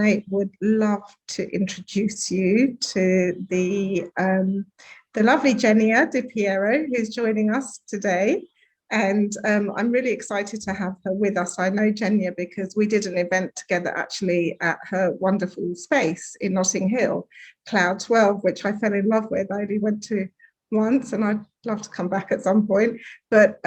I would love to introduce you to the lovely Jenya Di Pierro, who's joining us today. And I'm really excited to have her with us. I know Jenya because we did an event together actually at her wonderful space in Notting Hill, Cloud 12, which I fell in love with. I only went to once and I'd love to come back at some point. But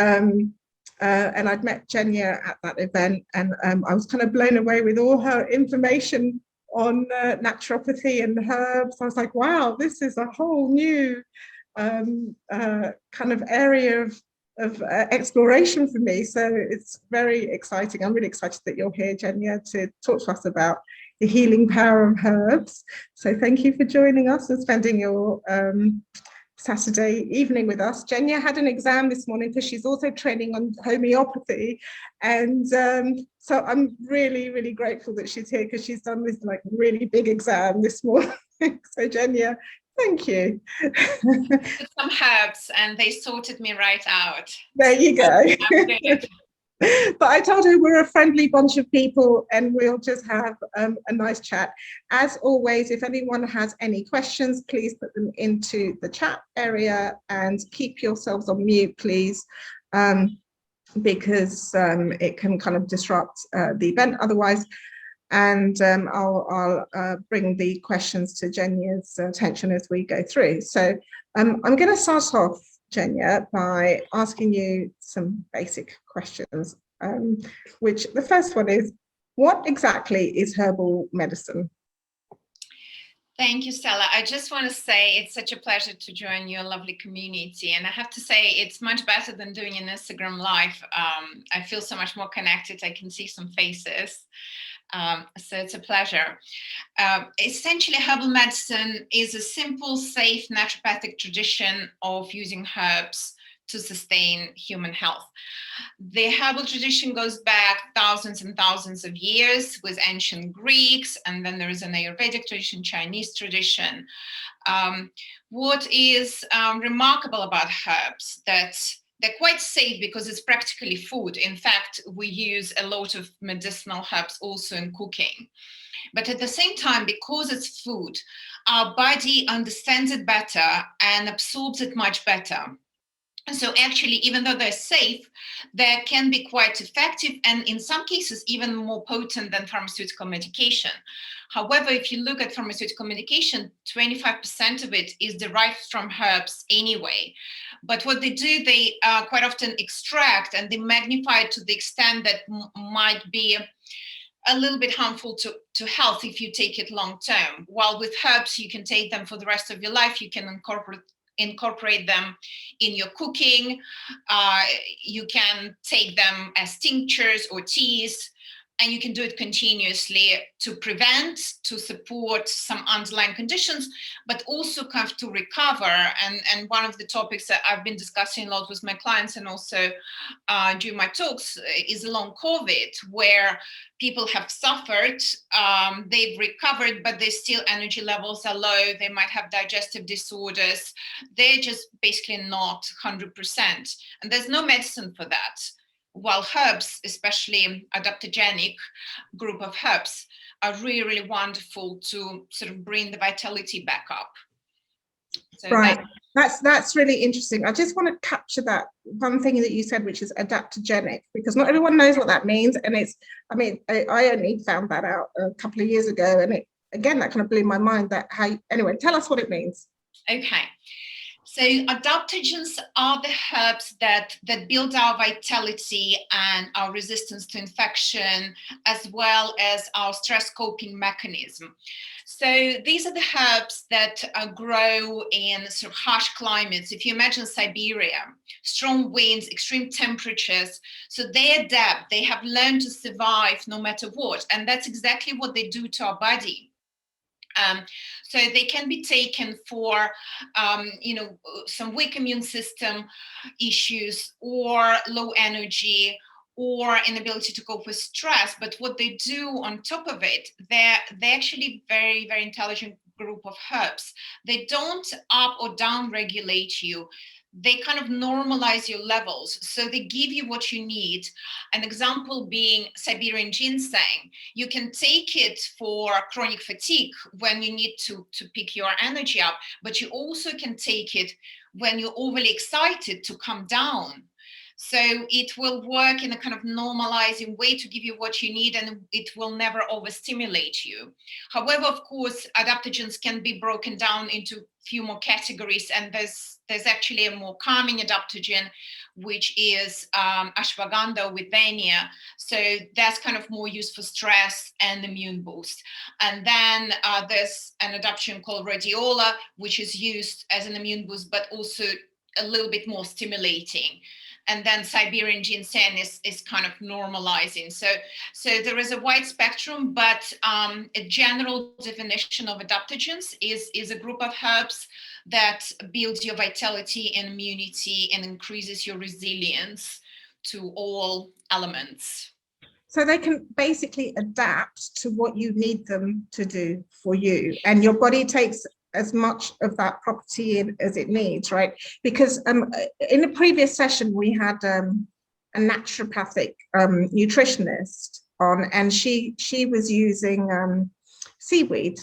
and I'd met Jenya at that event, and I was kind of blown away with all her information on naturopathy and herbs. I was like, wow, this is a whole new kind of area of exploration for me. So it's very exciting. I'm really excited that you're here, Jenya, to talk to us about the healing power of herbs. So thank you for joining us and spending your Saturday evening with us. Jenya had an exam this morning because she's also training on homeopathy, and so I'm really, really grateful that she's here because she's done this like really big exam this morning. So Jenya, thank you. Some herbs and they sorted me right out. There you go. But I told her we're a friendly bunch of people and we'll just have a nice chat. As always, if anyone has any questions, please put them into the chat area and keep yourselves on mute, please, because it can kind of disrupt the event otherwise. And I'll bring the questions to Jenya's attention as we go through. So I'm going to start off, Jenya, by asking you some basic questions, which the first one is, what exactly is herbal medicine? Thank you, Stella. I just want to say it's such a pleasure to join your lovely community. And I have to say it's much better than doing an Instagram live. I feel so much more connected. I can see some faces. So it's a pleasure. Essentially, herbal medicine is a simple, safe, naturopathic tradition of using herbs to sustain human health. The herbal tradition goes back thousands and thousands of years with ancient Greeks, and then there is an Ayurvedic tradition, Chinese tradition. What is remarkable about herbs that they're quite safe because it's practically food. In fact, we use a lot of medicinal herbs also in cooking. But at the same time, because it's food, our body understands it better and absorbs it much better. So actually, even though they're safe, they can be quite effective and in some cases even more potent than pharmaceutical medication. However, if you look at pharmaceutical medication, 25% of it is derived from herbs anyway. But what they do, they quite often extract and they magnify it to the extent that might be a little bit harmful to health if you take it long term. While with herbs, you can take them for the rest of your life. You can incorporate them in your cooking. You can take them as tinctures or teas, and you can do it continuously to prevent, to support some underlying conditions, but also kind of to recover. And one of the topics that I've been discussing a lot with my clients and also during my talks is long COVID, where people have suffered, they've recovered, but their still energy levels are low. They might have digestive disorders. They're just basically not 100%. And there's no medicine for that. While herbs, especially adaptogenic group of herbs, are really, really wonderful to sort of bring the vitality back up. So right, that's really interesting. I just want to capture that one thing that you said, which is adaptogenic, because not everyone knows what that means. And it's, I mean, I only found that out a couple of years ago, and it, again, that kind of blew my mind. That how, anyway, tell us what it means. Okay. So adaptogens are the herbs that build our vitality and our resistance to infection, as well as our stress coping mechanism. So these are the herbs that grow in sort of harsh climates. If you imagine Siberia, strong winds, extreme temperatures, so they adapt, they have learned to survive no matter what. And that's exactly what they do to our body. So they can be taken for, some weak immune system issues or low energy or inability to cope with stress. But what they do on top of it, they're actually very, very intelligent group of herbs. They don't up or down regulate you. they kind of normalize your levels. So they give you what you need. An example being Siberian ginseng. You can take it for chronic fatigue when you need to pick your energy up, but you also can take it when you're overly excited to come down. So it will work in a kind of normalizing way to give you what you need, and it will never overstimulate you. However, of course, adaptogens can be broken down into a few more categories, and there's actually a more calming adaptogen, which is ashwagandha with Venya. So that's kind of more used for stress and immune boost. And then there's an adaptogen called rhodiola, which is used as an immune boost, but also a little bit more stimulating. And then Siberian ginseng is kind of normalizing. So there is a wide spectrum, but a general definition of adaptogens is a group of herbs that builds your vitality and immunity and increases your resilience to all elements. So they can basically adapt to what you need them to do for you, and your body takes as much of that property in as it needs, right? Because in a previous session, we had a naturopathic nutritionist on, and she was using seaweed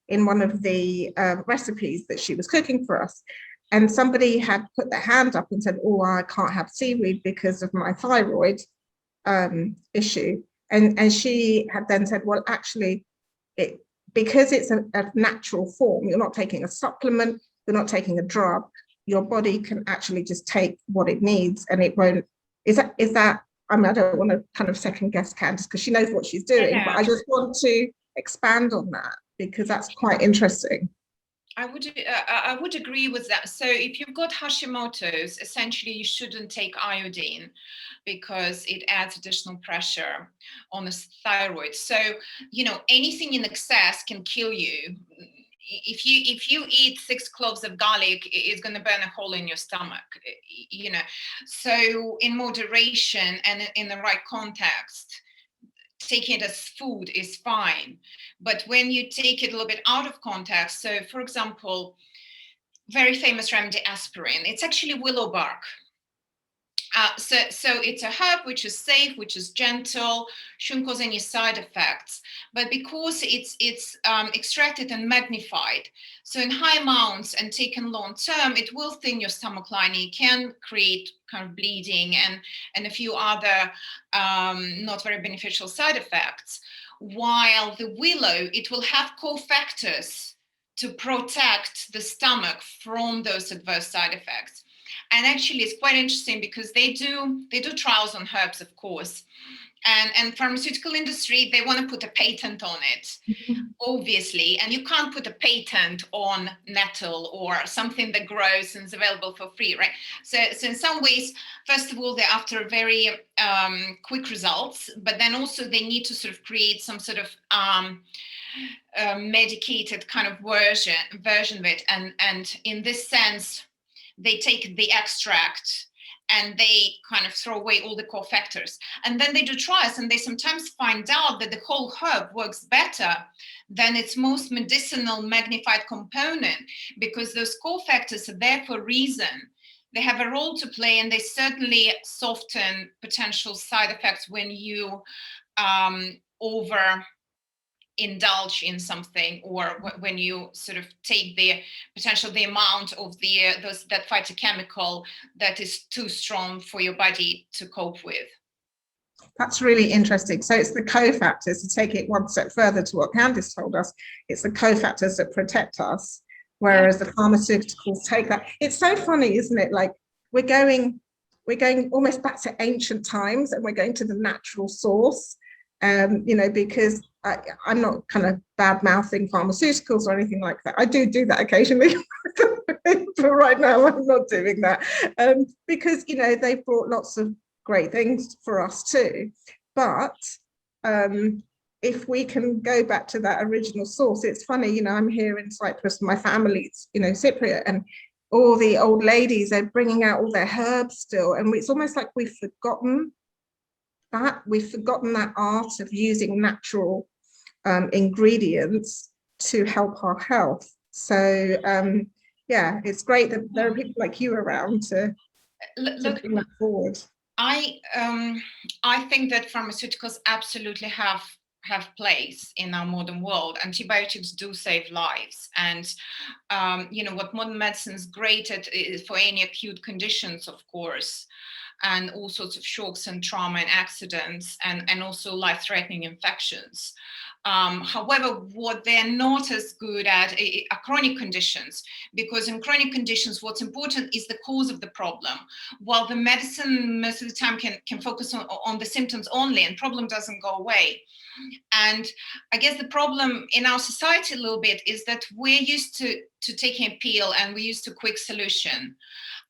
in one of the recipes that she was cooking for us. And somebody had put their hand up and said, oh, I can't have seaweed because of my thyroid issue. And she had then said, well, actually, because it's a natural form, you're not taking a supplement, you're not taking a drug, your body can actually just take what it needs, and it won't. Is that? I mean, I don't want to kind of second guess Candice because she knows what she's doing, but I just want to expand on that because that's quite interesting. I would agree with that. So if you've got Hashimoto's, essentially you shouldn't take iodine because it adds additional pressure on the thyroid. So, you know, anything in excess can kill you. If you eat 6 cloves of garlic, it's going to burn a hole in your stomach, you know. So in moderation and in the right context, taking it as food is fine. But when you take it a little bit out of context, so for example, very famous remedy aspirin, it's actually willow bark. So it's a herb which is safe, which is gentle, shouldn't cause any side effects. But because it's extracted and magnified, so in high amounts and taken long term, it will thin your stomach lining. It can create kind of bleeding and a few other not very beneficial side effects. While the willow, it will have cofactors to protect the stomach from those adverse side effects. And actually, it's quite interesting because they do trials on herbs, of course, and pharmaceutical industry, they want to put a patent on it, obviously, and you can't put a patent on nettle or something that grows and is available for free, right? So in some ways, first of all, they're after very quick results, but then also they need to sort of create some sort of medicated kind of version of it, and in this sense, they take the extract and they kind of throw away all the cofactors. And then they do trials and they sometimes find out that the whole herb works better than its most medicinal magnified component, because those cofactors are there for a reason. They have a role to play, and they certainly soften potential side effects when you indulge in something, or when you sort of take the amount of that phytochemical that is too strong for your body to cope with. That's really interesting. So it's the cofactors, to take it one step further to what Candice told us, it's the cofactors that protect us, whereas the pharmaceuticals take that. It's so funny, isn't it? Like we're going almost back to ancient times, and we're going to the natural source. You know, because I'm not kind of bad mouthing pharmaceuticals or anything like that. I do that occasionally, but right now I'm not doing that because, you know, they've brought lots of great things for us too. But if we can go back to that original source, it's funny, you know, I'm here in Cyprus, my family's, you know, Cypriot, and all the old ladies are bringing out all their herbs still, and it's almost like we've forgotten that art of using natural ingredients to help our health. So yeah, it's great that there are people like you around to bring that forward. I think that pharmaceuticals absolutely have place in our modern world. Antibiotics do save lives, and what modern medicine is great at is for any acute conditions, of course, and all sorts of shocks and trauma and accidents, and also life-threatening infections. However, what they're not as good at are chronic conditions, because in chronic conditions, what's important is the cause of the problem. While the medicine most of the time can focus on the symptoms only, and problem doesn't go away. And I guess the problem in our society a little bit is that we're used to taking a pill, and we're used to quick solution.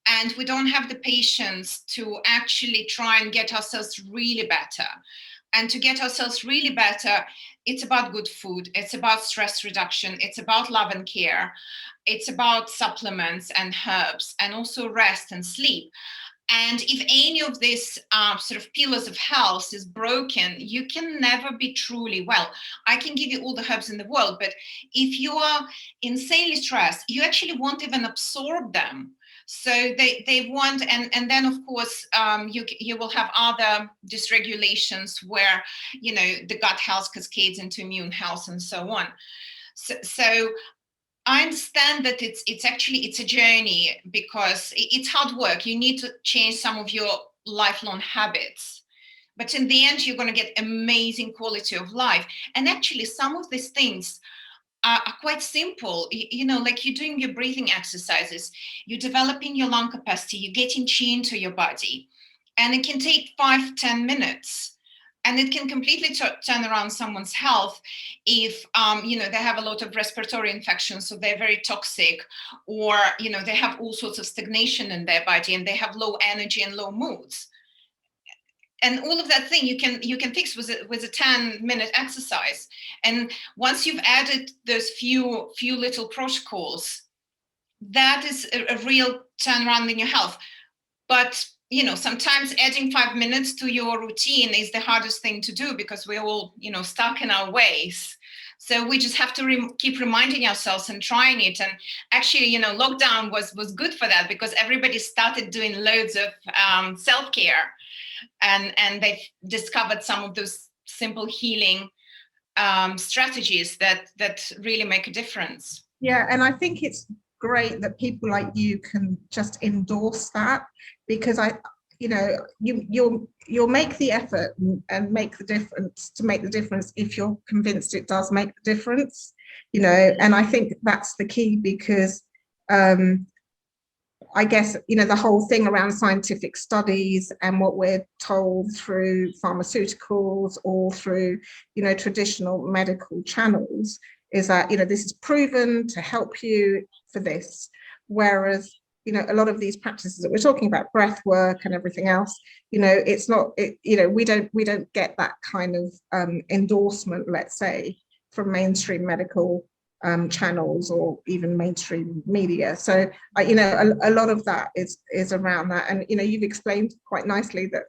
And we don't have the patience to actually try and get ourselves really better. And to get ourselves really better, it's about good food, it's about stress reduction, it's about love and care, it's about supplements and herbs, and also rest and sleep. And if any of these sort of pillars of health is broken, you can never be truly well. I can give you all the herbs in the world, but if you are insanely stressed, you actually won't even absorb them. So they want, and then of course you will have other dysregulations where the gut health cascades into immune health and so on. So I understand that it's a journey, because it's hard work. You need to change some of your lifelong habits, but in the end, you're going to get amazing quality of life. And actually, some of these things are quite simple. Like you're doing your breathing exercises, you're developing your lung capacity, you're getting chi into your body, and it can take 5-10 minutes. And it can completely turn around someone's health if, they have a lot of respiratory infections, so they're very toxic, or, they have all sorts of stagnation in their body, and they have low energy and low moods. And all of that thing you can fix with a 10-minute exercise. And once you've added those few little protocols, that is a real turnaround in your health. But sometimes adding 5 minutes to your routine is the hardest thing to do, because we're all, stuck in our ways. So we just have to keep reminding ourselves and trying it. And actually, lockdown was good for that, because everybody started doing loads of self-care, and they've discovered some of those simple healing strategies that really make a difference. Yeah, and I think it's great that people like you can just endorse that, because you'll make the effort and make the difference if you're convinced it does make the difference, and I think that's the key, because I guess the whole thing around scientific studies and what we're told through pharmaceuticals or through traditional medical channels is that this is proven to help you for this, whereas a lot of these practices that we're talking about, breath work and everything else, it's not we don't get that kind of endorsement, let's say, from mainstream medical channels or even mainstream media. So a lot of that is around that, and you've explained quite nicely that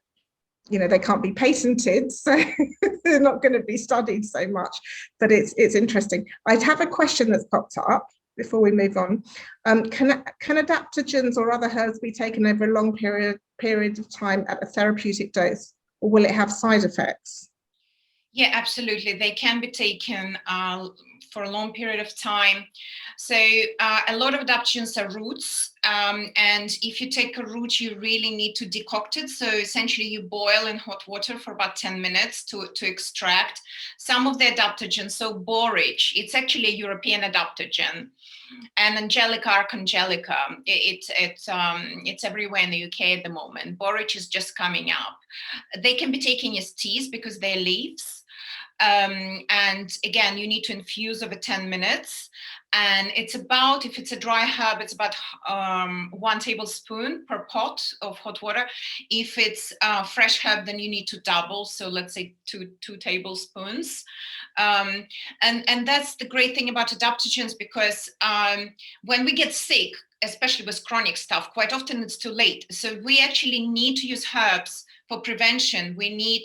they can't be patented, so they're not going to be studied so much, but it's interesting. I'd have a question that's popped up before we move on. Can adaptogens or other herbs be taken over a long period of time at a therapeutic dose, or will it have side effects? Yeah, absolutely. They can be taken for a long period of time. So a lot of adaptogens are roots. And if you take a root, you really need to decoct it. So essentially you boil in hot water for about 10 minutes to extract some of the adaptogens. So borage, it's actually a European adaptogen. And Angelica archangelica, it's everywhere in the UK at the moment. Borage is just coming up. They can be taken as teas because they're leaves. And again, you need to infuse over 10 minutes. And it's about, if it's a dry herb, it's about 1 tablespoon per pot of hot water. If it's fresh herb, then you need to double. So let's say two tablespoons. And that's the great thing about adaptogens, because when we get sick, especially with chronic stuff, quite often it's too late. So we actually need to use herbs for prevention. We need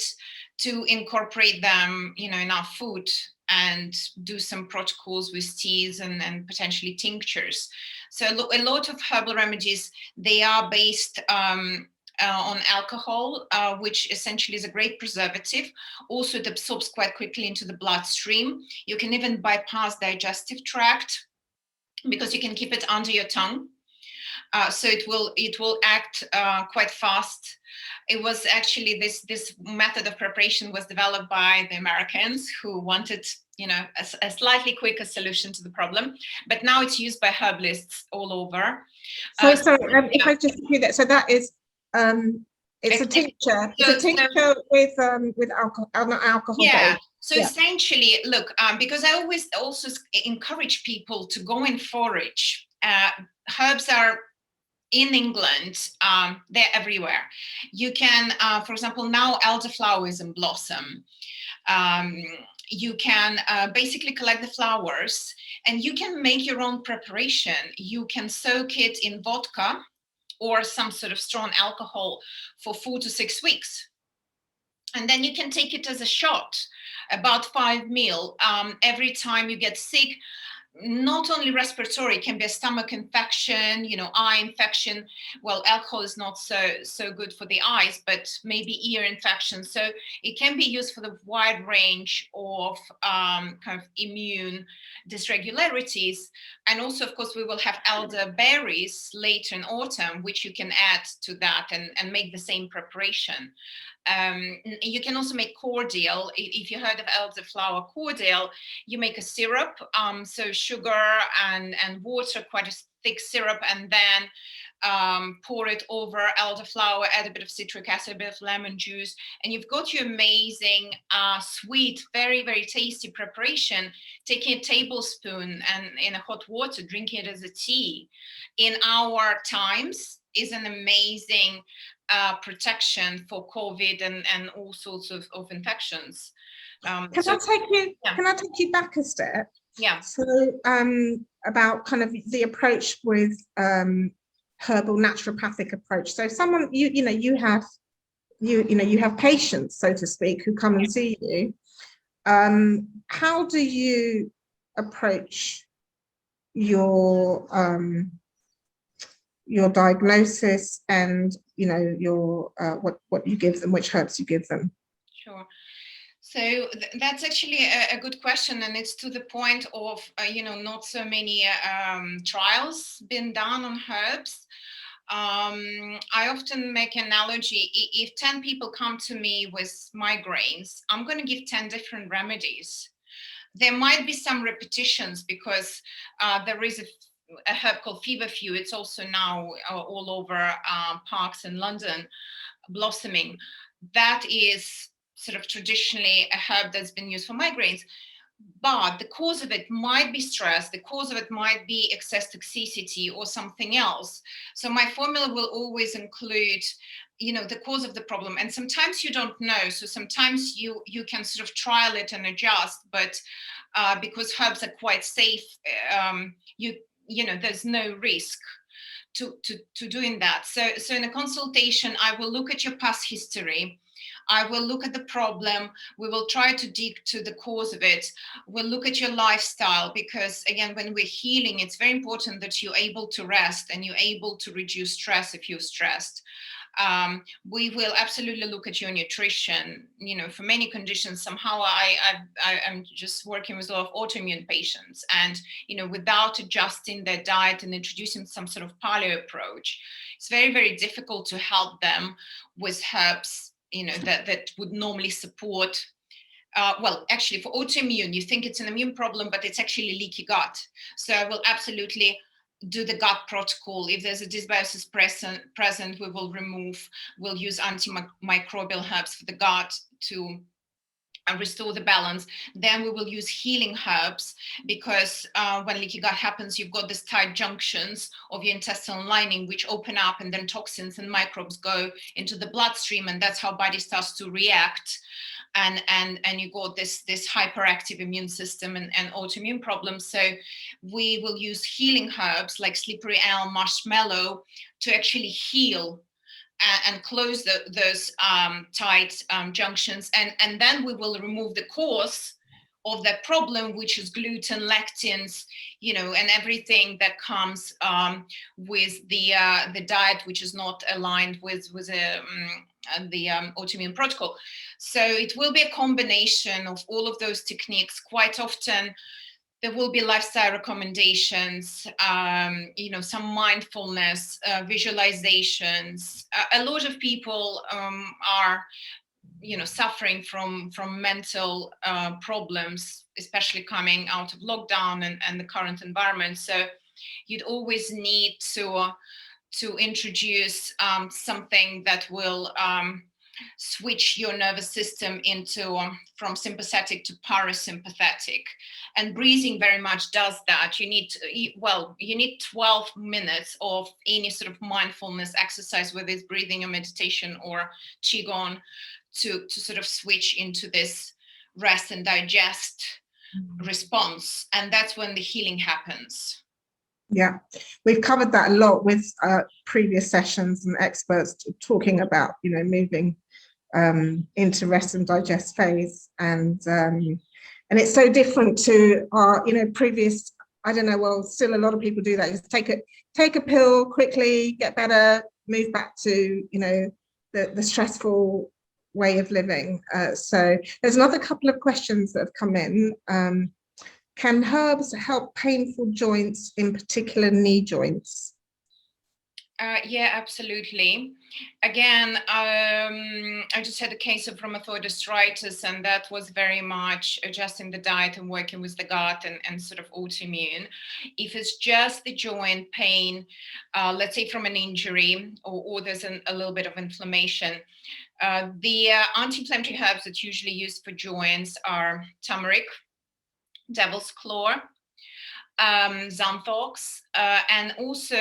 to incorporate them, in our food and do some protocols with teas and potentially tinctures. So a lot of herbal remedies, they are based on alcohol, which essentially is a great preservative. Also, it absorbs quite quickly into the bloodstream. You can even bypass digestive tract because you can keep it under your tongue. So it will act quite fast. It was actually this method of preparation was developed by the Americans, who wanted, you know, a slightly quicker solution to the problem. But now it's used by herbalists all over. So sorry, if I just do that, so that is it's a tincture. It's a tincture with alcohol, not alcohol. Yeah. Based. So essentially, look, because I always also encourage people to go and forage. Herbs are in England, they're everywhere. You can, for example, now elderflower is in blossom. You can basically collect the flowers and you can make your own preparation. You can soak it in vodka or some sort of strong alcohol for 4 to 6 weeks. And then you can take it as a shot, about 5 ml, every time you get sick. Not only respiratory, it can be a stomach infection, you know, eye infection. Well, alcohol is not so good for the eyes, but maybe ear infection. So it can be used for the wide range of kind of immune dysregularities. And also, of course, we will have elderberries later in autumn, which you can add to that and make the same preparation. You can also make cordial. If you heard of elderflower cordial, you make a syrup, so sugar and water, quite a thick syrup, and then pour it over elderflower, add a bit of citric acid, a bit of lemon juice, and you've got your amazing, sweet, very, very tasty preparation. Taking a tablespoon and in a hot water, drinking it as a tea in our times is an amazing protection for COVID and all sorts of infections. Can I take you back a step? Yeah. So about kind of the approach with herbal naturopathic approach. So someone you have patients, so to speak, who come and see you. How do you approach your diagnosis and your what you give them, which herbs you give them? Sure. So that's actually a good question, and it's to the point of not so many trials been done on herbs. I often make an analogy. If 10 people come to me with migraines, I'm going to give 10 different remedies. There might be some repetitions because there is a herb called feverfew. It's also now all over parks in London blossoming. That is sort of traditionally a herb that's been used for migraines, but the cause of it might be stress, the cause of it might be excess toxicity or something else. So my formula will always include the cause of the problem, and sometimes you don't know, so sometimes you can sort of trial it and adjust, but because herbs are quite safe, there's no risk to doing that. So in a consultation, I will look at your past history. I will look at the problem. We will try to dig to the cause of it. We'll look at your lifestyle, because again, when we're healing, it's very important that you're able to rest and you're able to reduce stress if you're stressed. We will absolutely look at your nutrition. For many conditions, somehow I'm just working with a lot of autoimmune patients, and without adjusting their diet and introducing some sort of paleo approach, it's very, very difficult to help them with herbs that would normally support. Well, actually, for autoimmune, you think it's an immune problem, but it's actually leaky gut. So I will absolutely do the gut protocol. If there's a dysbiosis present, we'll use antimicrobial herbs for the gut to restore the balance. Then we will use healing herbs, because when leaky gut happens, you've got these tight junctions of your intestinal lining which open up, and then toxins and microbes go into the bloodstream, and that's how body starts to react. And you got this hyperactive immune system and autoimmune problems. So we will use healing herbs like slippery elm, marshmallow to actually heal and close those tight junctions. And then we will remove the cause of that problem, which is gluten, lectins, you know, and everything that comes with the diet, which is not aligned with the autoimmune protocol. So it will be a combination of all of those techniques. Quite often there will be lifestyle recommendations, you know, some mindfulness, visualizations. A lot of people are, you know, suffering from mental problems, especially coming out of lockdown and the current environment. So you'd always need to introduce something that will switch your nervous system into from sympathetic to parasympathetic, and breathing very much does that. You need you need 12 minutes of any sort of mindfulness exercise, whether it's breathing or meditation or qigong, to sort of switch into this rest and digest response, and that's when the healing happens. Yeah, we've covered that a lot with previous sessions and experts talking about, you know, moving into rest and digest phase, and it's so different to our, you know, previous. I don't know. Well, still a lot of people do that. Just take a pill quickly, get better, move back to, you know, the stressful way of living. So there's another couple of questions that have come in. Can herbs help painful joints, in particular knee joints? Yeah, absolutely. Again, I just had a case of rheumatoid arthritis, and that was very much adjusting the diet and working with the gut and sort of autoimmune. If it's just the joint pain, let's say from an injury, or there's a little bit of inflammation, the anti-inflammatory herbs that usually used for joints are turmeric, devil's claw, xanthox, and also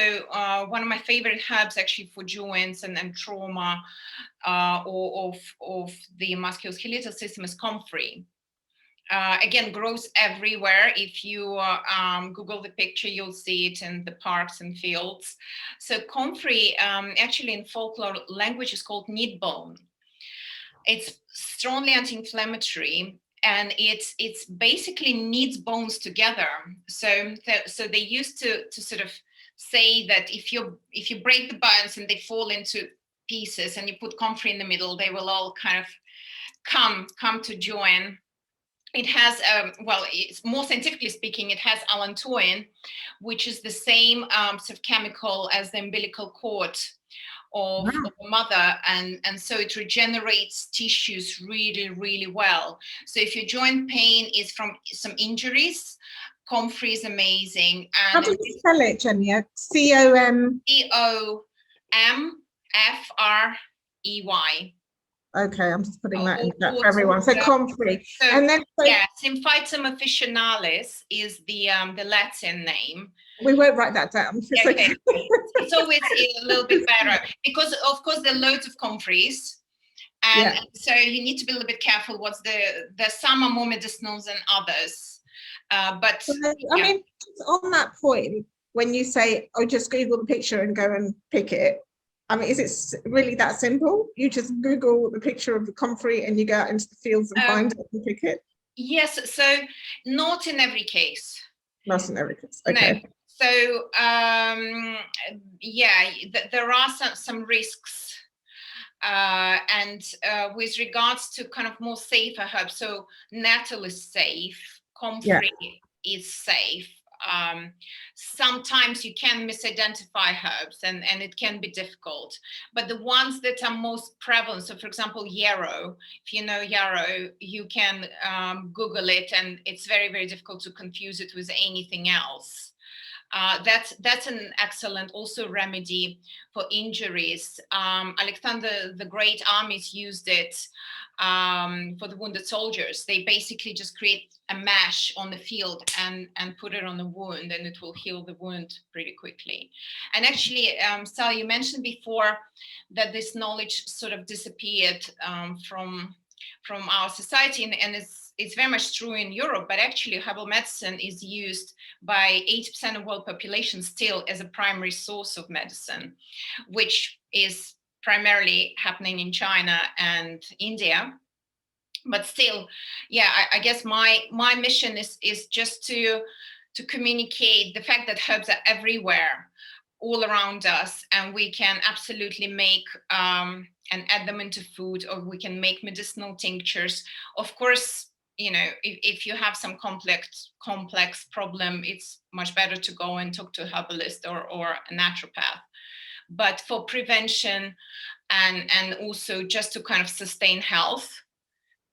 one of my favorite herbs actually for joints and trauma or of the musculoskeletal system is comfrey. Again, grows everywhere. If you Google the picture, you'll see it in the parks and fields. So comfrey, actually in folklore language, is called knead bone. It's strongly anti-inflammatory, and it's basically kneads bones together. So they used to sort of say that if you break the bones and they fall into pieces and you put comfrey in the middle, they will all kind of come to join. It has well, it's more scientifically speaking, it has allantoin, which is the same sort of chemical as the umbilical cord of the mother, and so it regenerates tissues really, really well. So if your joint pain is from some injuries, comfrey is amazing. And how do you spell it, Jenya? COMFREY. Okay, I'm just putting that in chat for everyone. So comfrey. So, and then yeah, Symphytum officinalis is the Latin name. We won't write that down. Okay. It's always a little bit better because, of course, there are loads of comfreys, and so you need to be a little bit careful. Some are more medicinal than others, but I mean, on that point, when you say, "Oh, just Google the picture and go and pick it," I mean, is it really that simple? You just Google the picture of the comfrey and you go out into the fields and find it and pick it? Yes. So not in every case. Not in every case. Okay. No. So yeah, there are some risks, and with regards to kind of more safer herbs. So nettle is safe, comfrey is safe. Sometimes you can misidentify herbs, and it can be difficult, but the ones that are most prevalent, so for example yarrow, if you know yarrow, you can Google it, and it's very, very difficult to confuse it with anything else. That's an excellent also remedy for injuries. Alexander the Great armies used it for the wounded soldiers. They basically just create a mesh on the field and put it on the wound, and it will heal the wound pretty quickly. And actually, Sal, you mentioned before that this knowledge sort of disappeared from our society, and it's very much true in Europe, but actually herbal medicine is used by 80% of world population still as a primary source of medicine, which is primarily happening in China and India. but still, yeah, I guess my mission is just to communicate the fact that herbs are everywhere, all around us, and we can absolutely make and add them into food, or we can make medicinal tinctures. Of course, you know, if you have some complex problem, it's much better to go and talk to a herbalist or a naturopath. But for prevention and also just to kind of sustain health,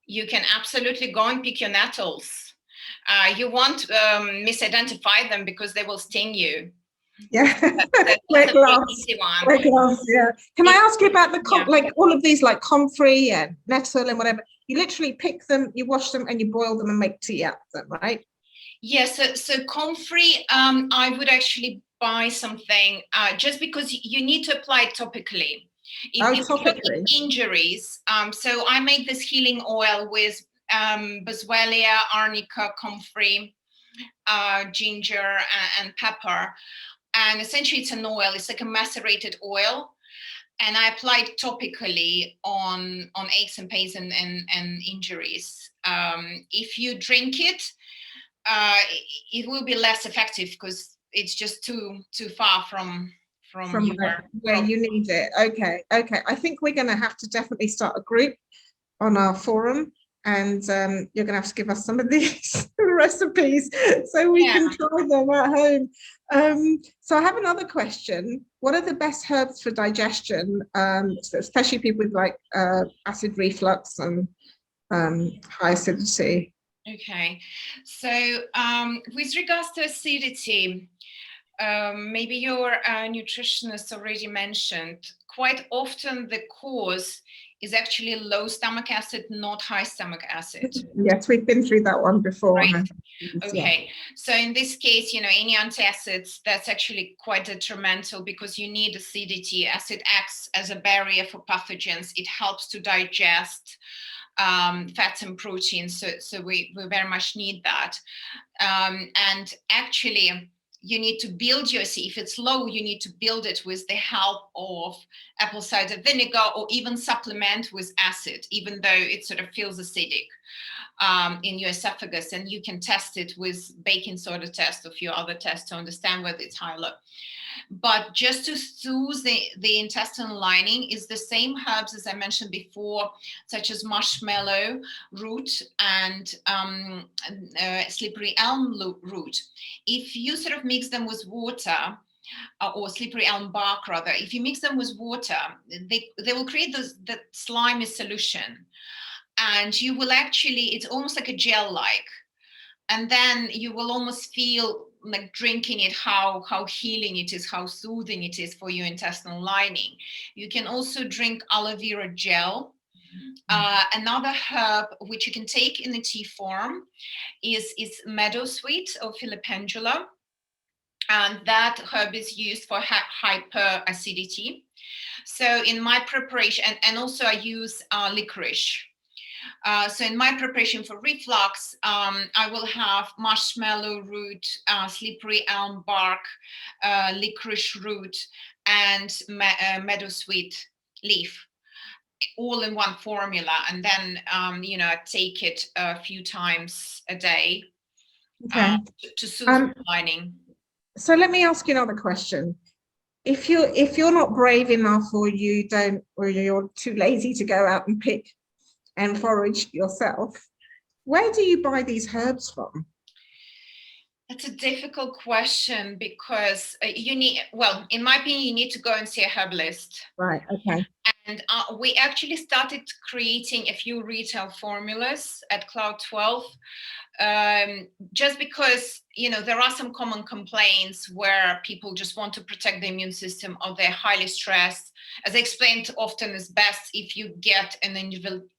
you can absolutely go and pick your nettles. You won't misidentify them because they will sting you. Yeah. That's Wear a gloves. easy one. Wear gloves, yeah. Can I ask you about the like all of these, like comfrey and nettle and whatever? You literally pick them, you wash them, and you boil them and make tea out of them, right? Yes. So comfrey, I would actually buy something just because you need to apply it topically. If you have injuries, so I make this healing oil with boswellia, arnica, comfrey, ginger, and pepper. And essentially it's an oil, it's like a macerated oil. And I apply it topically on aches and pains and injuries. If you drink it, it will be less effective because it's just too far from where you need it. Okay. I think we're going to have to definitely start a group on our forum, and you're going to have to give us some of these recipes so we can try them at home. So I have another question. What are the best herbs for digestion, especially people with like acid reflux and high acidity? Okay, so with regards to acidity, maybe your nutritionist already mentioned, quite often the cause is actually low stomach acid, not high stomach acid. Yes, we've been through that one before. Right. Okay. So in this case, you know, any antacids, that's actually quite detrimental because you need acidity. Acid acts as a barrier for pathogens. It helps to digest fats and proteins. So we very much need that. And actually, you need to build your acidity. If it's low, you need to build it with the help of apple cider vinegar, or even supplement with acid, even though it sort of feels acidic in your esophagus. And you can test it with baking soda test or a few other tests to understand whether it's high or low. But just to soothe the intestinal lining is the same herbs as I mentioned before, such as marshmallow root and slippery elm root. If you sort of mix them with water, or slippery elm bark rather, if you mix them with water, they will create the slimy solution. And you will actually, it's almost like a gel-like. And then you will almost feel like drinking it, how healing it is, how soothing it is for your intestinal lining. You can also drink aloe vera gel. Another herb which you can take in the tea form is meadowsweet or filipendula. And that herb is used for hyperacidity. So in my preparation, and also I use licorice. So in my preparation for reflux, I will have marshmallow root, slippery elm bark, licorice root, and meadowsweet leaf, all in one formula. And then, you know, I take it a few times a day to soothe the lining. So let me ask you another question. If you're not brave enough, or you're too lazy to go out and pick and forage yourself, where do you buy these herbs from? That's a difficult question because you need, well, in my opinion, you need to go and see a herbalist. Right, okay. And we actually started creating a few retail formulas at Cloud 12, just because, you know, there are some common complaints where people just want to protect the immune system, or they're highly stressed. As I explained, often it's best if you get an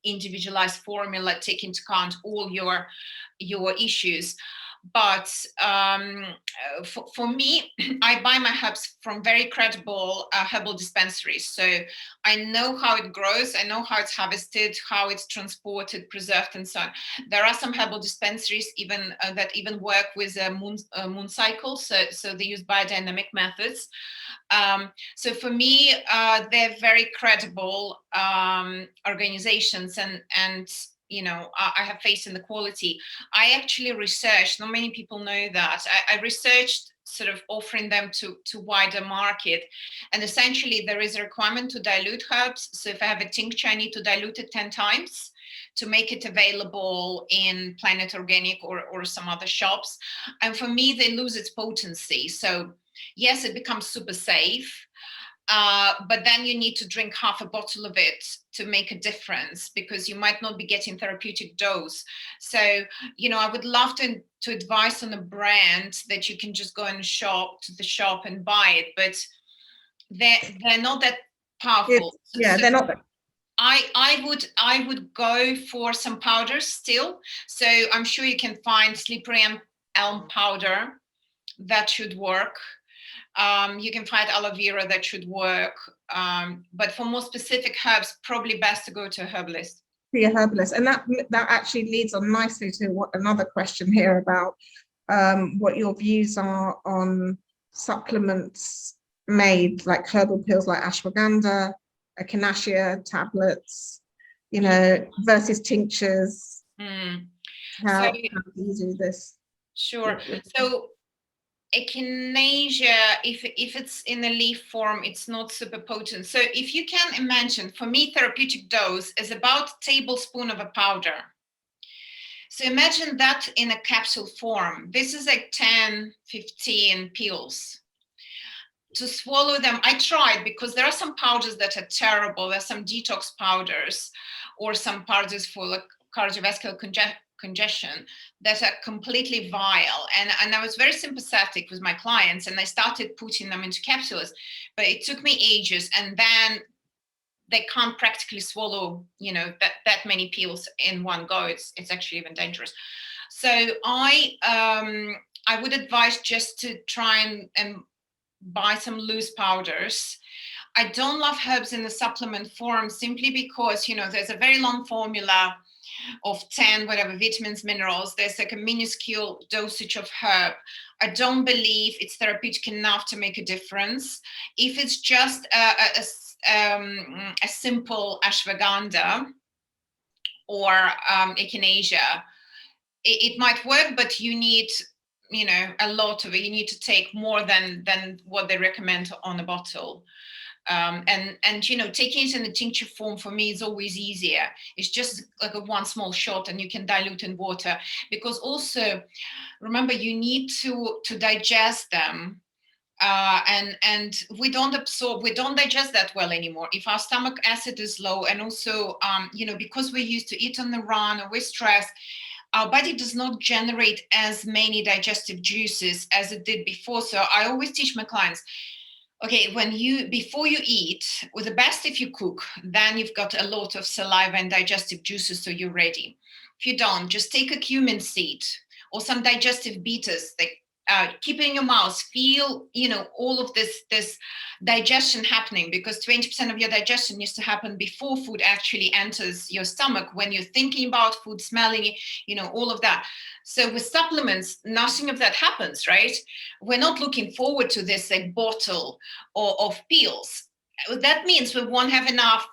individualized formula, take into account all your issues. But for me, I buy my herbs from very credible herbal dispensaries. So I know how it grows, I know how it's harvested, how it's transported, preserved, and so on. There are some herbal dispensaries even that even work with moon cycles, so they use biodynamic methods. So for me, they're very credible organizations, and I have faith in the quality. I actually researched, not many people know that, I researched sort of offering them to wider market. And essentially there is a requirement to dilute herbs. So if I have a tincture, I need to dilute it 10 times to make it available in Planet Organic or some other shops. And for me, they lose its potency. So yes, it becomes super safe. But then you need to drink half a bottle of it to make a difference, because you might not be getting therapeutic dose. So, I would love to advise on a brand that you can just go and to the shop and buy it, but they're not that powerful. Yeah, they're not that. I would go for some powders still. So I'm sure you can find slippery elm powder that should work. You can find aloe vera that should work. But for more specific herbs, probably best to go to a herbalist. Be a herbalist. And that actually leads on nicely to another question here about what your views are on supplements made, like herbal pills like ashwagandha, echinacea tablets, versus tinctures. How do you do this? Sure. So Echinacea, if it's in a leaf form, it's not super potent. So if you can imagine, for me, therapeutic dose is about a tablespoon of a powder. So imagine that in a capsule form. This is like 10, 15 pills. To swallow them, I tried, because there are some powders that are terrible. There's some detox powders or some powders for like cardiovascular congestion that are completely vile. And I was very sympathetic with my clients, and I started putting them into capsules, but it took me ages. And then they can't practically swallow, that many pills in one go. It's actually even dangerous. So I would advise just to try and buy some loose powders. I don't love herbs in the supplement form, simply because, there's a very long formula of 10 whatever vitamins, minerals. There's like a minuscule dosage of herb. I don't believe it's therapeutic enough to make a difference. If it's just a simple ashwagandha or echinacea, it might work, but you need a lot of it. You need to take more than what they recommend on a bottle. And taking it in a tincture form for me is always easier. It's just like one small shot, and you can dilute in water, because also remember, you need to digest them. And we don't digest that well anymore if our stomach acid is low. And also because we're used to eat on the run or we're stressed, our body does not generate as many digestive juices as it did before. So I always teach my clients, okay, before you eat, or the best if you cook, then you've got a lot of saliva and digestive juices, so you're ready. If you don't, just take a cumin seed or some digestive bitters, keep it in your mouth, feel, all of this digestion happening, because 20% of your digestion needs to happen before food actually enters your stomach, when you're thinking about food, smelling it, all of that. So with supplements, nothing of that happens, right? We're not looking forward to this bottle of pills. That means we won't have enough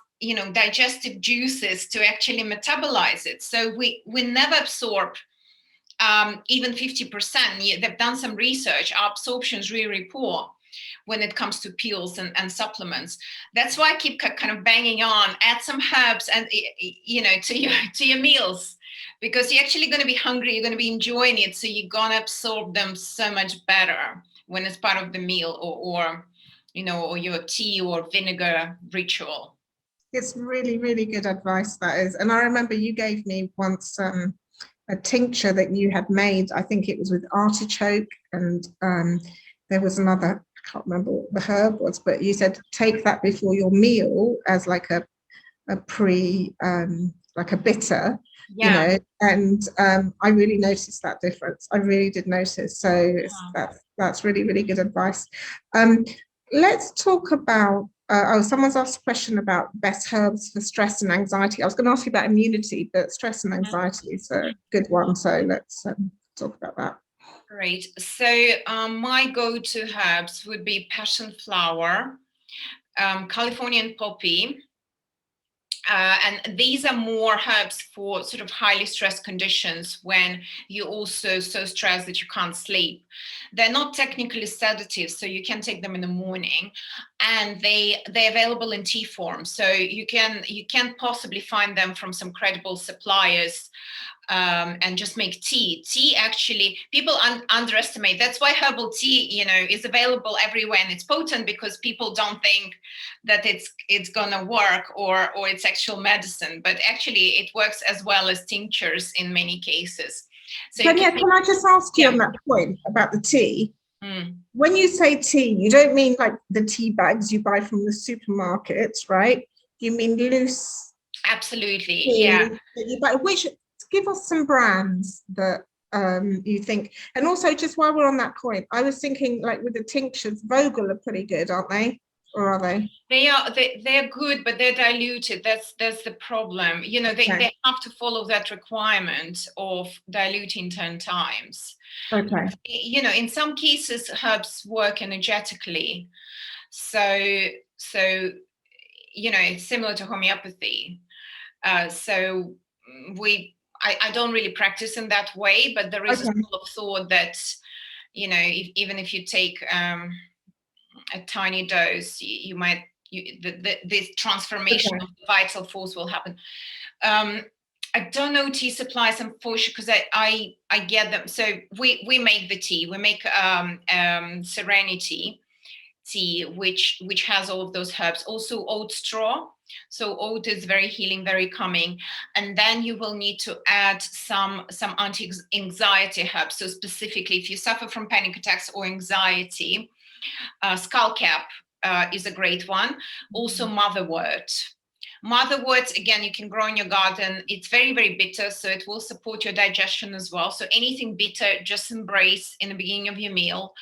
digestive juices to actually metabolize it. So we never absorb even 50%. They've done some research. Our absorption is really poor when it comes to pills and supplements. That's why I keep kind of banging on, add some herbs and to your meals, because you're actually going to be hungry, you're going to be enjoying it, so you're going to absorb them so much better when it's part of the meal, or your tea or vinegar ritual. It's really, really good advice, that is. And I remember you gave me once a tincture that you had made. I think it was with artichoke, and there was another, I can't remember what the herb was, but you said take that before your meal as like a like a bitter. Yeah. And I really noticed that difference. I really did notice. So that's really, really good advice. Let's talk about, someone's asked a question about best herbs for stress and anxiety. I was going to ask you about immunity, but stress and anxiety is a good one. So let's talk about that. Great. So my go-to herbs would be passion flower, Californian poppy, And these are more herbs for sort of highly stressed conditions when you're also so stressed that you can't sleep. They're not technically sedatives, so you can take them in the morning, and they're available in tea form. So you can possibly find them from some credible suppliers. And just make tea. Tea, actually, people underestimate. That's why herbal tea, is available everywhere, and it's potent because people don't think that it's gonna work or it's actual medicine. But actually, it works as well as tinctures in many cases. So Jenya, can I just ask you on that point about the tea? When you say tea, you don't mean like the tea bags you buy from the supermarkets, right? You mean loose? Absolutely, tea yeah. that you buy. Which, give us some brands that you think. And also, just while we're on that point, I was thinking, like with the tinctures, Vogel are pretty good, aren't they? Or are they? They're good, but they're diluted. That's the problem. They have to follow that requirement of diluting 10 times. Okay. In some cases, herbs work energetically. So it's similar to homeopathy. So I don't really practice in that way, but there is a school of thought that, even if you take a tiny dose, you might, this transformation of the vital force will happen. I don't know tea supplies, unfortunately, because I get them. So we make the tea. We make Serenity tea, which has all of those herbs. Also oat straw. So oat is very healing, very calming. And then you will need to add some anti-anxiety herbs. So specifically, if you suffer from panic attacks or anxiety, skullcap is a great one. Also motherwort. Motherwort, again, you can grow in your garden. It's very, very bitter, so it will support your digestion as well. So anything bitter, just embrace in the beginning of your meal,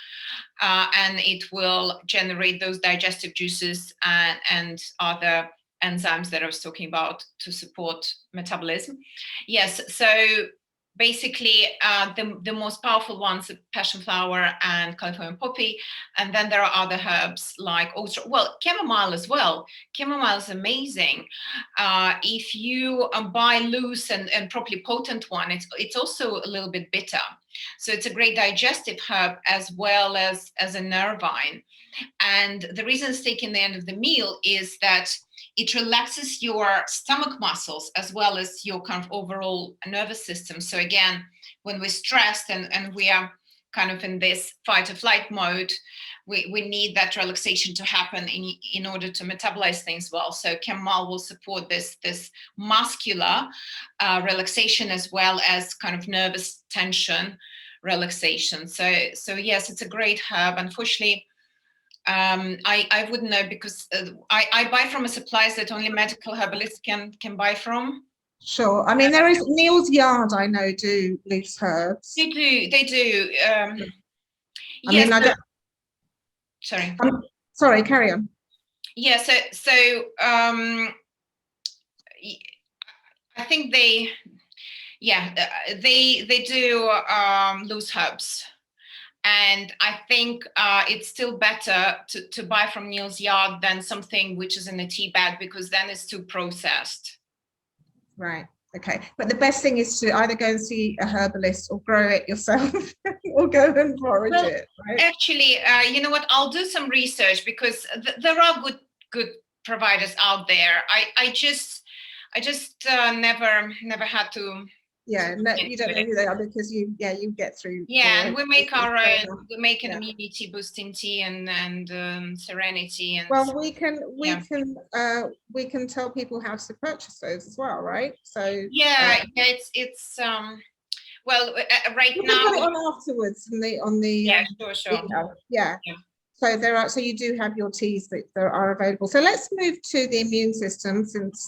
and it will generate those digestive juices and other enzymes that I was talking about to support metabolism. Yes, so basically the most powerful ones are passion flower and California poppy, and then there are other herbs like chamomile as well. Chamomile is amazing. If you buy loose and properly potent one, it's also a little bit bitter, so it's a great digestive herb as well as a nervine. And the reason it's taken the end of the meal is that it relaxes your stomach muscles as well as your kind of overall nervous system. So again, when we're stressed and we are kind of in this fight or flight mode, we need that relaxation to happen in order to metabolize things well. So chamomile will support this muscular relaxation as well as kind of nervous tension relaxation. So yes, it's a great herb. Unfortunately, I wouldn't know because I buy from a supplier that only medical herbalists can buy from. Sure. I mean, there is Neil's Yard, I know, do loose herbs. They do. I mean, I don't. Sorry. Sorry, carry on. Yeah. So I think they do loose herbs. And I think it's still better to buy from Neil's Yard than something which is in a tea bag, because then it's too processed. Right. Okay. But the best thing is to either go and see a herbalist or grow it yourself or go and forage it. Right? Actually, you know what? I'll do some research because there are good providers out there. I just never had to. Yeah, no, you don't know who they are because you get through. Yeah, and we make our own. We make an immunity boosting tea and Serenity. And well, we can tell people how to purchase those as well, right? So it's well right you now. Can put it on afterwards on the sure. Yeah. So so you do have your teas that are available. So let's move to the immune system since.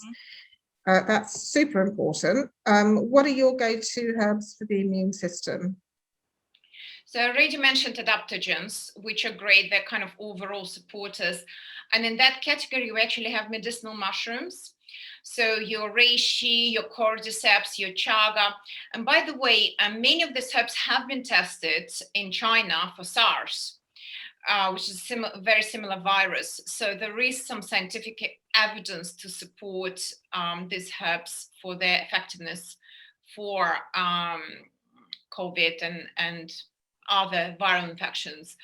That's super important. What are your go-to herbs for the immune system? So I already mentioned adaptogens, which are great. They're kind of overall supporters. And in that category, you actually have medicinal mushrooms. So your reishi, your cordyceps, your chaga. And by the way, many of these herbs have been tested in China for SARS. which is very similar virus. So there is some scientific evidence to support these herbs for their effectiveness for COVID and other viral infections.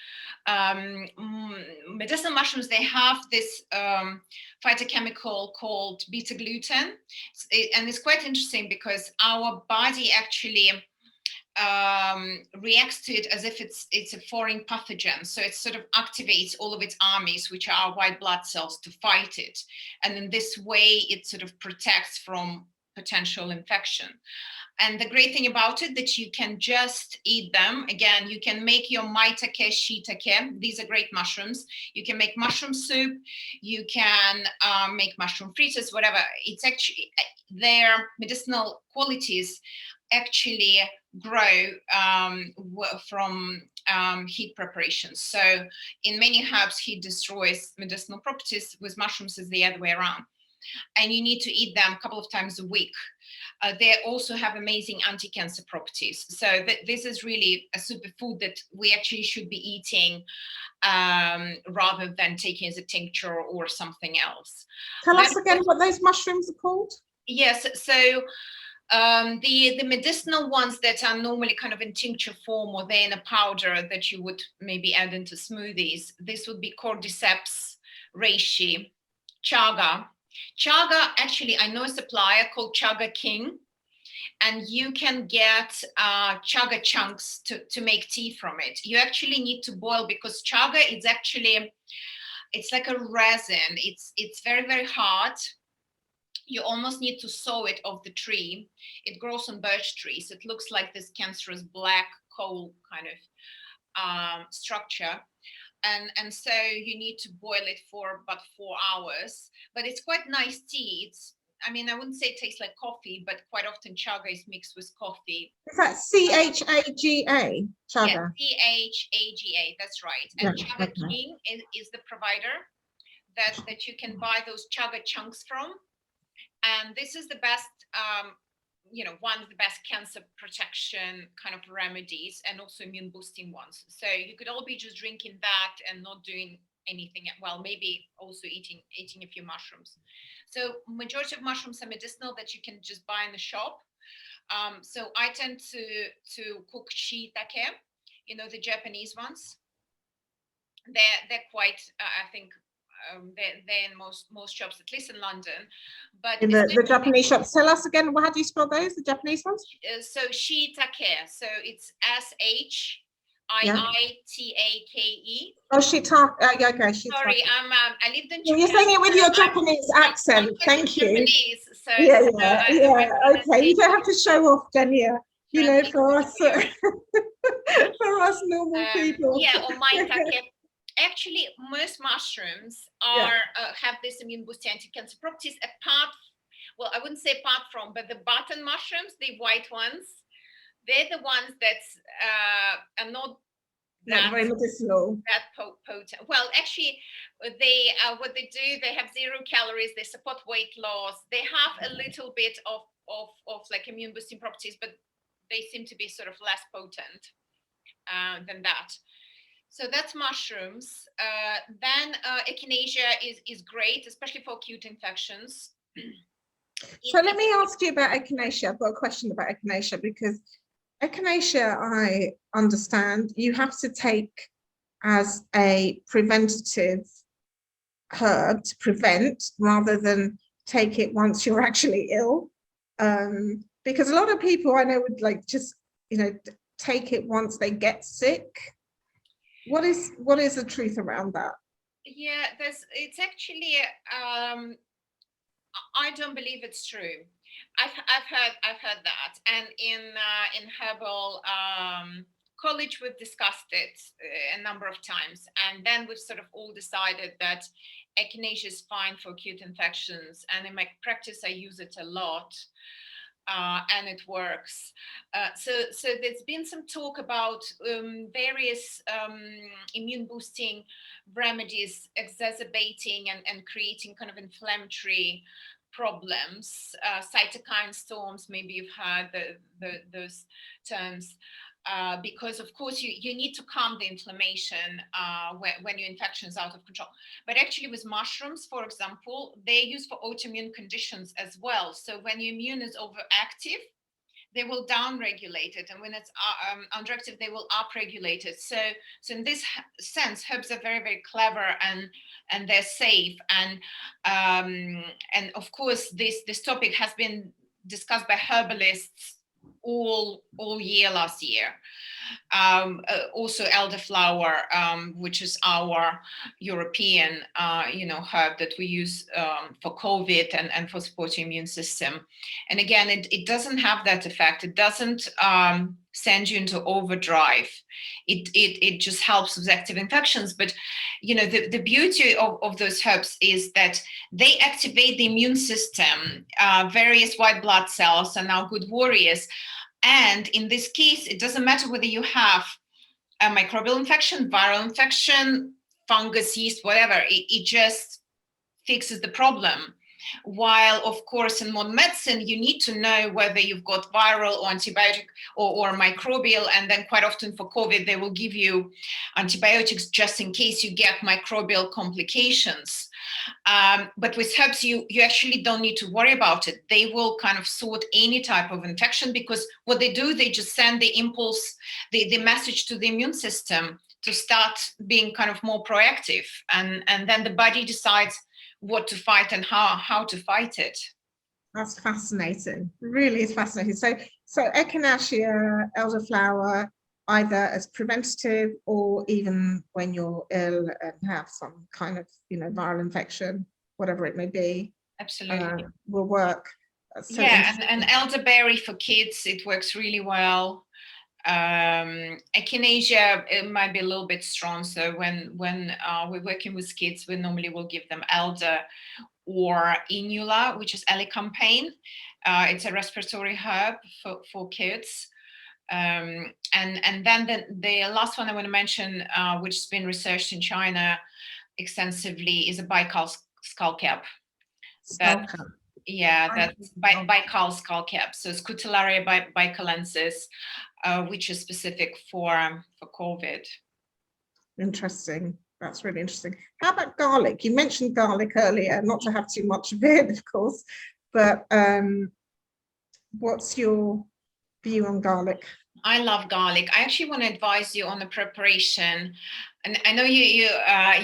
Medicinal mushrooms, they have this phytochemical called beta glucan, and it's quite interesting because our body actually reacts to it as if it's a foreign pathogen. So it sort of activates all of its armies, which are white blood cells, to fight it. And in this way, it sort of protects from potential infection. And the great thing about it, that you can just eat them. Again, you can make your maitake, shiitake. These are great mushrooms. You can make mushroom soup. You can make mushroom fritters, whatever. It's actually, their medicinal qualities actually grow from heat preparations. So in many herbs, heat destroys medicinal properties. With mushrooms, it's the other way around. And you need to eat them a couple of times a week. They also have amazing anti-cancer properties. So this is really a superfood that we actually should be eating rather than taking as a tincture or something else. Tell us again what those mushrooms are called. Yes, so the medicinal ones that are normally kind of in tincture form, or they're in a powder that you would maybe add into smoothies, this would be cordyceps, reishi, chaga. Chaga, actually, I know a supplier called Chaga King, and you can get chaga chunks to make tea from it. You actually need to boil, because chaga is actually, it's like a resin. It's very, very hard. You almost need to saw it off the tree. It grows on birch trees. It looks like this cancerous black coal kind of structure. And so you need to boil it for about 4 hours, but it's quite nice tea. It's, I mean, I wouldn't say it tastes like coffee, but quite often chaga is mixed with coffee. Is that CHAGA? Chaga? Yeah, CHAGA, that's right. And Yeah, Chaga okay. King is the provider that you can buy those chaga chunks from. And this is the best, one of the best cancer protection kind of remedies, and also immune boosting ones. So you could all be just drinking that and not doing anything. Well, maybe also eating a few mushrooms. So majority of mushrooms are medicinal that you can just buy in the shop. So I tend to cook shiitake, the Japanese ones. They're quite, I think, they're in most shops, at least in London. But In the Japanese shops. Tell us again, how do you spell those, the Japanese ones? So shiitake, so it's SHIITAKE. Oh, shiitake. Yeah, okay, shiitake. Sorry, I lived in Japan. You're saying it with your Japanese accent. Thank you. Japanese, so yeah. Okay, you don't have to show off, Jenya. For us, for us normal people. Yeah, or maitake. Actually, most mushrooms have this immune boosting anti-cancer properties. I wouldn't say apart from, but the button mushrooms, the white ones, they're the ones that are not very medicinal. That potent. Well, actually, they what they do, they have 0 calories. They support weight loss. They have a little bit of like immune boosting properties, but they seem to be sort of less potent than that. So that's mushrooms. Then Echinacea is great, especially for acute infections. So let me ask you about Echinacea. I've got a question about Echinacea, because Echinacea, I understand, you have to take as a preventative herb to prevent, rather than take it once you're actually ill. Because a lot of people I know would like just, take it once they get sick. What is the truth around that? Yeah, it's actually I don't believe it's true. I've heard that, and in herbal college we've discussed it a number of times, and then we've sort of all decided that Echinacea is fine for acute infections, and in my practice I use it a lot. And it works. So there's been some talk about various immune boosting remedies exacerbating and creating kind of inflammatory problems, cytokine storms. Maybe you've heard those terms. because of course you need to calm the inflammation when your infection is out of control. But actually with mushrooms, for example, they're used for autoimmune conditions as well. So when your immune is overactive, they will down-regulate it, and when it's underactive, they will up-regulate it. So in this sense, herbs are very, very clever, and they're safe. And of course, this topic has been discussed by herbalists all year last year. Also elderflower, which is our European herb that we use for COVID and for supporting immune system. And again, it doesn't have that effect. It doesn't send you into overdrive. It just helps with active infections. But the beauty of those herbs is that they activate the immune system. Various white blood cells are now good warriors. And in this case, it doesn't matter whether you have a microbial infection, viral infection, fungus, yeast, whatever, it just fixes the problem. While, of course, in modern medicine, you need to know whether you've got viral or antibiotic or microbial. And then quite often for COVID, they will give you antibiotics just in case you get microbial complications. But with herbs, you actually don't need to worry about it. They will kind of sort any type of infection, because what they do, they just send the impulse, the message to the immune system to start being kind of more proactive. And then the body decides what to fight and how to fight it. That's fascinating. Really is fascinating. So Echinacea, elderflower, either as preventative or even when you're ill and have some kind of viral infection, whatever it may be. Absolutely. Will work. So and elderberry for kids, it works really well. Echinacea, it might be a little bit strong, so when we're working with kids, we normally will give them elder or inula, which is elecampane. It's a respiratory herb for kids. And then the last one I want to mention, which has been researched in China extensively, is a Baikal skullcap. That's Baikal skullcap. So Scutellaria baikalensis, which is specific for COVID. Interesting. That's really interesting. How about garlic? You mentioned garlic earlier, not to have too much of it, of course, but what's your view on garlic? I love garlic. I actually want to advise you on the preparation. And I know you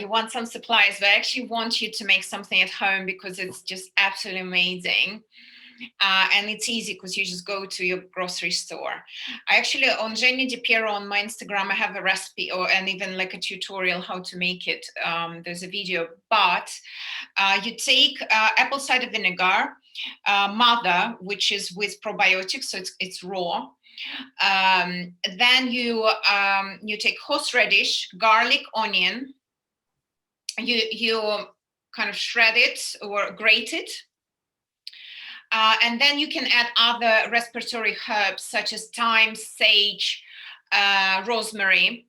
want some supplies, but I actually want you to make something at home, because it's just absolutely amazing. And it's easy because you just go to your grocery store. I actually, on Jenya Di Pierro on my Instagram, I have a recipe and even like a tutorial how to make it. There's a video, but you take apple cider vinegar, mother, which is with probiotics, so it's raw. Then you take horseradish, garlic, onion. You kind of shred it or grate it. And then you can add other respiratory herbs such as thyme, sage, rosemary.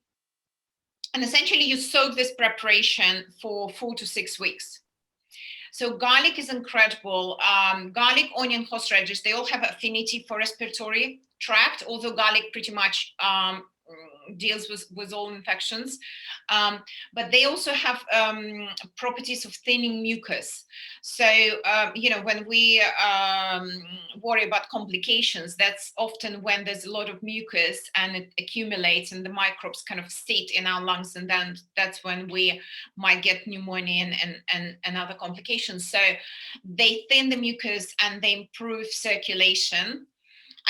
And essentially you soak this preparation for 4 to 6 weeks. So garlic is incredible. Garlic, onion, horseradish, they all have affinity for respiratory tract, although garlic pretty much deals with all infections, but they also have properties of thinning mucus. So when we worry about complications, that's often when there's a lot of mucus and it accumulates and the microbes kind of sit in our lungs, and then that's when we might get pneumonia and other complications. So they thin the mucus and they improve circulation.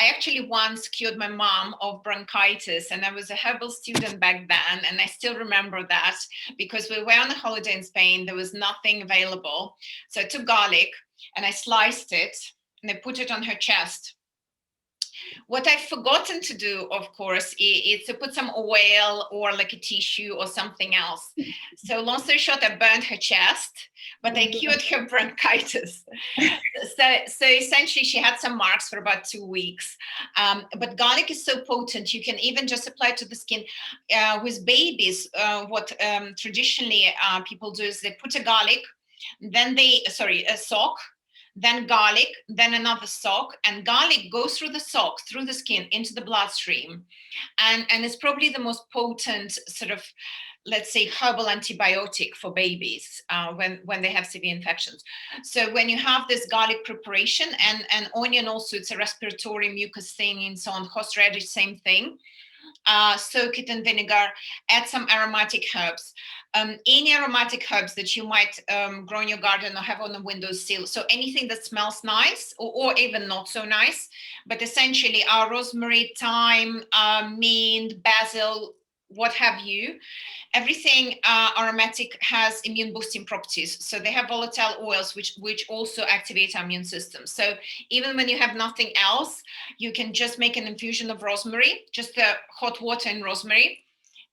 I actually once cured my mom of bronchitis, and I was a herbal student back then, and I still remember that because we were on a holiday in Spain. There was nothing available. So I took garlic and I sliced it and I put it on her chest. What I've forgotten to do, of course, is to put some oil or like a tissue or something else. So long story short, I burned her chest, but I cured her bronchitis. So essentially she had some marks for about 2 weeks. But garlic is so potent, you can even just apply it to the skin. With babies, what traditionally people do is they put a garlic, then a sock, then garlic, then another sock, and garlic goes through the sock, through the skin, into the bloodstream, and it's probably the most potent sort of, let's say, herbal antibiotic for babies when they have severe infections. So when you have this garlic preparation, and onion also, it's a respiratory mucus thing, and so on. Horseradish, same thing. Soak it in vinegar, add some aromatic herbs. Any aromatic herbs that you might grow in your garden or have on the windowsill. So anything that smells nice, or even not so nice, but essentially our rosemary, thyme, mint, basil, what have you. Everything aromatic has immune boosting properties. So they have volatile oils, which also activate our immune system. So even when you have nothing else, you can just make an infusion of rosemary, just the hot water and rosemary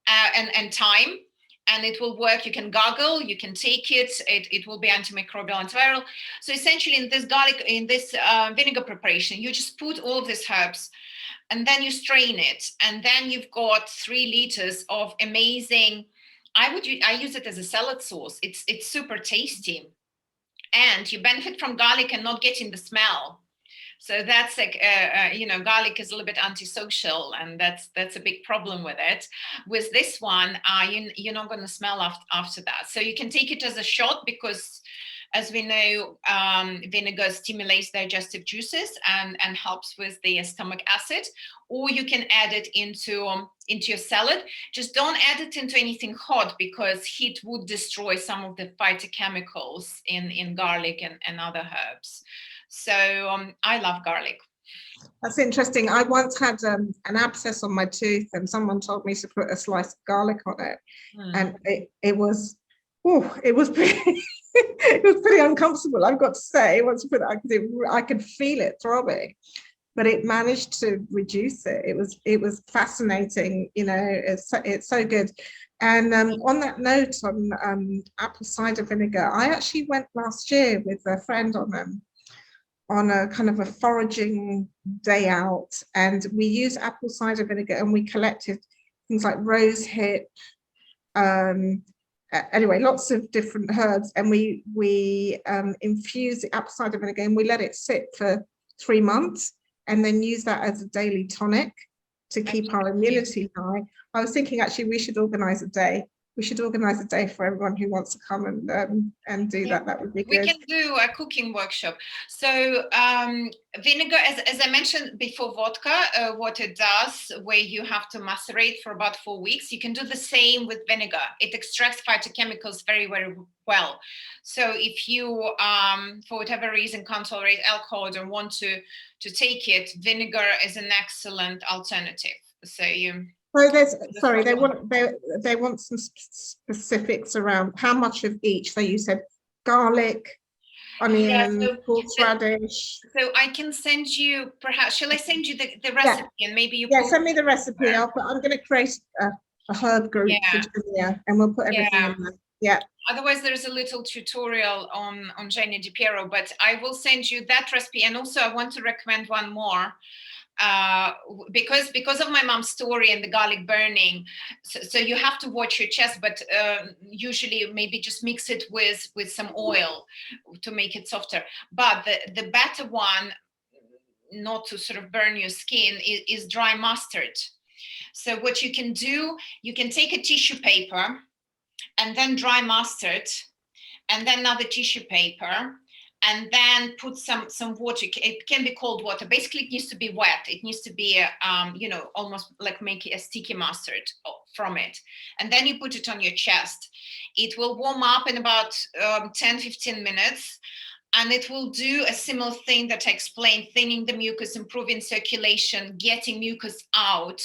and thyme, and it will work. You can gargle, you can take it, it will be antimicrobial, antiviral. So essentially in this garlic, in this vinegar preparation, you just put all of these herbs, and then you strain it, and then you've got 3 liters of amazing, I use it as a salad sauce. It's super tasty, and you benefit from garlic and not getting the smell. So that's like, garlic is a little bit antisocial, and that's a big problem with it. With this one, you're not going to smell after that. So you can take it as a shot, because as we know, vinegar stimulates digestive juices and helps with the stomach acid. Or you can add it into your salad. Just don't add it into anything hot, because heat would destroy some of the phytochemicals in garlic and other herbs. So I love garlic. That's interesting. I once had an abscess on my tooth, and someone told me to put a slice of garlic on it, and it was pretty it was pretty uncomfortable, I've got to say. Once you put it, I could feel it throbbing, but it managed to reduce it. It was fascinating, it's so good. And on that note, on apple cider vinegar, I actually went last year with a friend on a kind of a foraging day out, and we used apple cider vinegar, and we collected things like rose hip, anyway, lots of different herbs, and we infused the apple cider vinegar, and we let it sit for 3 months, and then use that as a daily tonic to keep our immunity high. I was thinking, actually, we should organize a day. We should organize a day for everyone who wants to come and do that. That would be good. We can do a cooking workshop. So vinegar, as I mentioned before, vodka, what it does, where you have to macerate for about 4 weeks, you can do the same with vinegar. It extracts phytochemicals very, very well. So if you, for whatever reason, can't tolerate alcohol or don't want to take it, vinegar is an excellent alternative. So you... So they want some specifics around how much of each. So you said garlic, onion, horseradish. So I can send you, perhaps, shall I send you the recipe, and maybe you... send me the recipe. I'm going to create a herb group for Jenya, and we'll put everything in there. Yeah. Otherwise, there's a little tutorial on Jenya Di Pierro, but I will send you that recipe. And also I want to recommend one more. Because of my mom's story and the garlic burning, so you have to watch your chest, but usually maybe just mix it with some oil to make it softer. But the better one, not to sort of burn your skin, is dry mustard. So what you can do, you can take a tissue paper and then dry mustard, and then another tissue paper, and then put some water. It can be cold water. Basically, it needs to be wet. It needs to be, almost like make a sticky mustard from it. And then you put it on your chest. It will warm up in about 10-15 minutes. And it will do a similar thing that I explained, thinning the mucus, improving circulation, getting mucus out.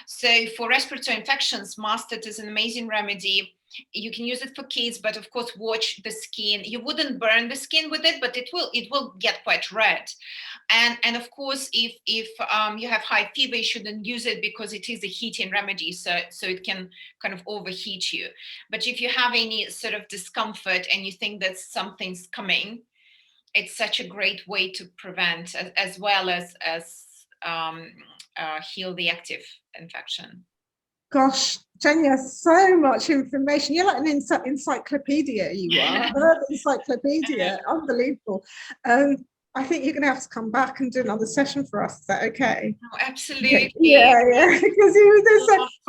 So for respiratory infections, mustard is an amazing remedy. You can use it for kids, but of course, watch the skin. You wouldn't burn the skin with it, but it will get quite red. And of course, if you have high fever, you shouldn't use it, because it is a heating remedy, so it can kind of overheat you. But if you have any sort of discomfort and you think that something's coming, it's such a great way to prevent, as well as heal the active infection. Gosh, Jenya, so much information. You're like an encyclopedia, you are. An encyclopedia, unbelievable. I think you're going to have to come back and do another session for us. Is that okay? Oh, absolutely. Yeah. Because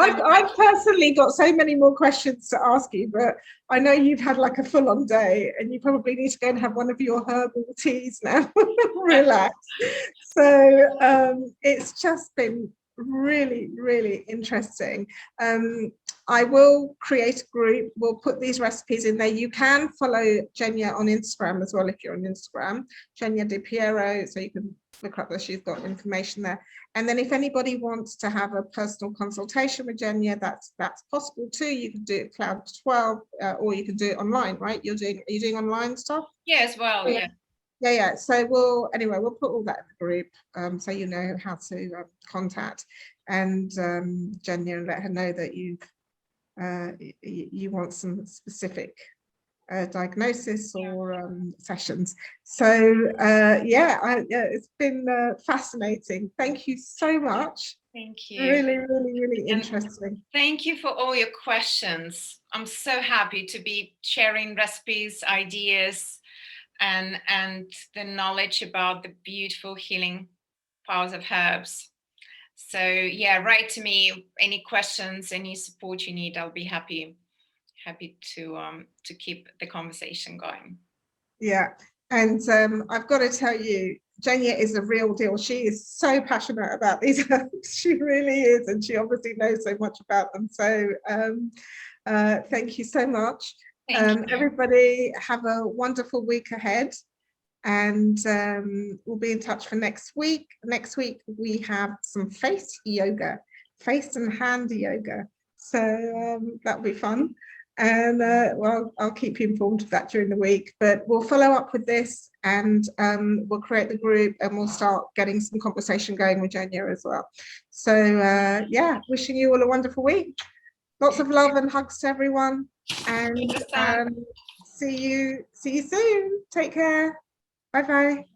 I've personally got so many more questions to ask you, but I know you've had like a full-on day, and you probably need to go and have one of your herbal teas now. Relax. So it's just been really, really interesting. I will create a group. We'll put these recipes in there. You can follow Jenya on Instagram as well if you're on Instagram, Jenya Di Pierro. So you can look up that she's got information there. And then if anybody wants to have a personal consultation with Jenya, that's possible too. You can do it Cloud 12, or you can do it online, right? Are you doing online stuff? Yeah, as well. Yeah. So we'll put all that in the group, so you know how to contact and Jenya, and let her know that you want some specific diagnosis or sessions. So it's been fascinating. Thank you so much. Thank you. Really, really, really interesting. Thank you for all your questions. I'm so happy to be sharing recipes, ideas, and the knowledge about the beautiful healing powers of herbs. So yeah, write to me any questions, any support you need. I'll be happy to keep the conversation going. Yeah, and I've got to tell you, Jenya is the real deal. She is so passionate about these herbs. She really is, and she obviously knows so much about them. So thank you so much. Thank you. Everybody have a wonderful week ahead, and we'll be in touch for next week. Next week we have some face and hand yoga. So that'll be fun. And well, I'll keep you informed of that during the week, but we'll follow up with this, and we'll create the group, and we'll start getting some conversation going with Jenya as well. So yeah, wishing you all a wonderful week. Lots of love and hugs to everyone, and see you soon. Take care. Bye.